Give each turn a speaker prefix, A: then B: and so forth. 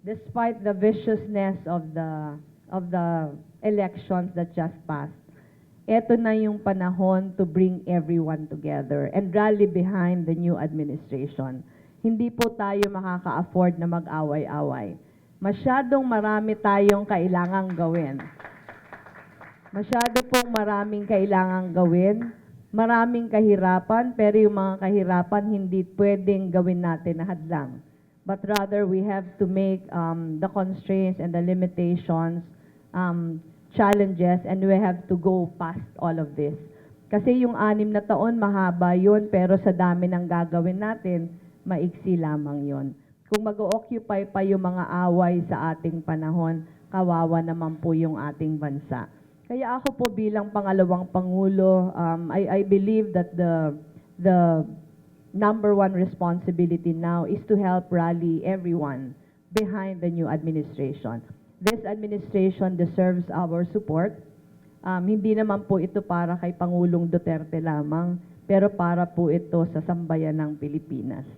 A: despite the viciousness of the elections that just passed, eto na yung panahon to bring everyone together and rally behind the new administration. Hindi po tayo makaka-afford na mag-away-away. Masyadong marami tayong kailangang gawin. Masyado pong maraming kailangang gawin, maraming kahirapan, pero yung mga kahirapan hindi pwedeng gawin natin na hadlang. But rather, we have to make the constraints and the limitations challenges, and we have to go past all of this. Kasi yung 6 na taon, mahaba yun, pero sa dami ng gagawin natin, maiksi lamang yun. Kung mag-occupy pa yung mga away sa ating panahon, kawawa naman po yung ating bansa. Kaya ako po bilang pangalawang Pangulo, I believe that the number one responsibility now is to help rally everyone behind the new administration. This administration deserves our support. Hindi naman po ito para kay Pangulong Duterte lamang, pero para po ito sa sambayan ng Pilipinas.